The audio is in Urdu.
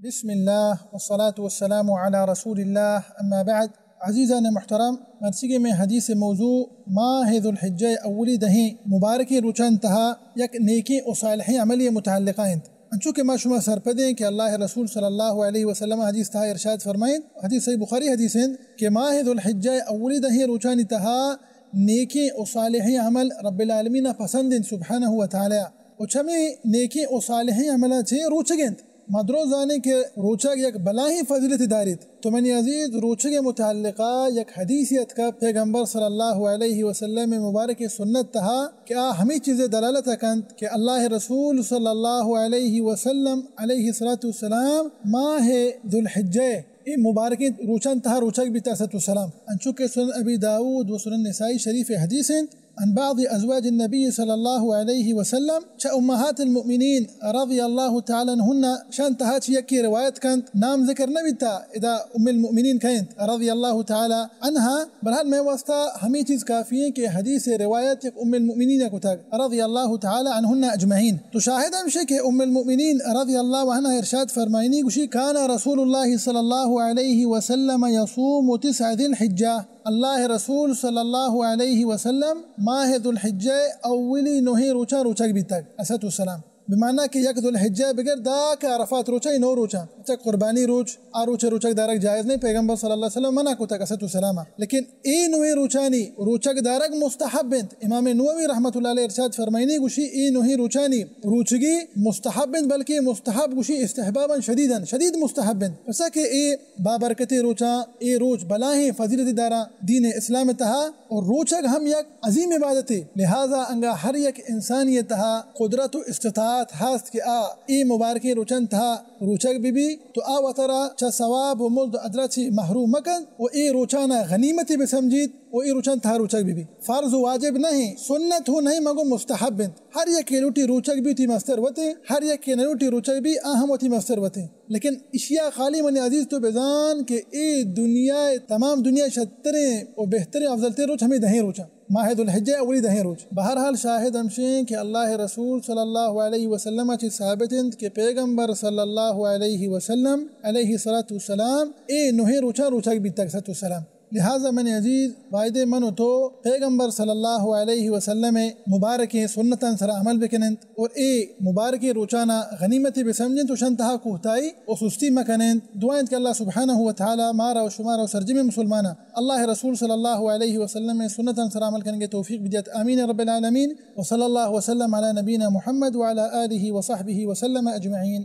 بسم الله والصلاة والسلام على رسول الله أما بعد. عزیزان محترم، مرسیگے میں حدیث موضوع ماہ ذو الحجہ اولی دہیں مبارکی روچان تہا یک نیکی و صالحی عملی متعلقہ ہیں. انچوکہ ما شما سرپدیں کہ اللہ رسول صلی اللہ علیہ وسلم حدیث تہا ارشاد فرمائیں، حدیث صحیح بخاری حدیث ہیں کہ ماہ ذو الحجہ اولی دہیں روچانی تہا نیکی و صالحی عمل رب العالمین پسند سبحانہ وتعالی. و چمی نیکی و صالحی عملہ چھے روچگیں مدرو زانے کے روچگ یک بلاہی فضیلت دارید. تو منی عزیز روچگ متعلقہ یک حدیثیت کا پیغمبر صلی اللہ علیہ وسلم مبارک سنت تہا کہ ہمیں چیزیں دلالت کند کہ اللہ رسول صلی اللہ علیہ وسلم علیہ السلام ماہ ذو الحجہ مبارکی روچان تہا روچگ بھی تاسط السلام. انچوکہ سنن ابی داود و سنن نسائی شریف حدیث ہیں عن بعض ازواج النبي صلى الله عليه وسلم امهات المؤمنين رضي الله تعالى عنهن شان تهات يكي روايات كانت نام ذكر نبيتا اذا ام المؤمنين كانت رضي الله تعالى عنها برهان ما واسطا ہمیں چیز کافی ہے کہ حدیث روایت ام المؤمنین کو رضی اللہ تعالی عنہن اجمعین. تو شاہد ہمشہ کہ ام المؤمنین رضی اللہ عنہ ارشاد فرمائنی گوشی کان رسول اللہ صلی اللہ علیہ وسلم یصوم 9 ذی الحجہ. اللہ رسول صلی اللہ علیہ وسلم ماہ ذو الحجہ اولی نوہی روچا روچک بھی تک اسد السلام. بمعنی کہ یک ذو الحجہ بگر دا کہ عرفات روچا ہی نو روچا تک قربانی روچ روچے روچک دارک جائز نہیں، پیغمبر صلی اللہ علیہ وسلم منع کو تک اسد السلام. لیکن ای نوہی روچانی روچک دارک مستحب بنت. امام نووی رحمۃ اللہ علیہ ارشاد فرمائنی گوشی ای نوہی روچانی روچگی مستحب بنت، بلکہ مستحب گوشی استحبابا شدیدن شدید مستحب بنت. پسا کہ ای بابرکت روچا ای روچ بلاہی فضیلت دارا دین اسلام تہا اور روچک ہم یک عظیم عبادت ہے. لہذا انگا ہر یک انسانیت تہا قدرت و استطاعت ہاست کہ ای مبارکی روچن تہا روچک بھی تو وطرا چا ثواب و ملد ادرچی محروم مکن و ای روچانا غنیمتی بسمجید و ای روچن تہا روچک بھی فرض و واجب نہیں، سنت ہو نہیں مگو مستحب بنت. ہر یک کے لوٹی روچک بھی تی مستر وتے، ہر یک کے نلوٹی روچک بھی اہم وتی مستر وتے. لیکن اشیاء خالی من عزیز تو بزان کہ ای دنیا تمام دنیا شتریں و بہترین افضلتر روچ ہمیں دہیں روچا ماہ ذو الحجہ اولی دہیں روچ. بہرحال شاہد ہمشیں کہ اللہ رسول صلی اللہ علیہ وسلم چی ثابت ہیں کہ پیغمبر صلی اللہ علیہ وسلم علیہ السلام اے نوہی روچا روچک بھی تک ست السلام. لہذا من عزیز وائد منو تو پیغمبر صلی اللہ علیہ وسلم مبارکی سنتاً سر عمل بکنند اور اے مبارکی روچانا غنیمتی بسمجن تو شنتہا کوہتائی و سستی مکنند. دعائیں کہ اللہ سبحانہ وتعالی مارا و شمارا و سرجم مسلمانا اللہ رسول صلی اللہ علیہ وسلم سنتاً سر عمل کرنگے توفیق بدیت آمین رب العالمین. و صلی اللہ وسلم علی نبینا محمد وعلی آلہ وصحبہ وسلم اجمعین.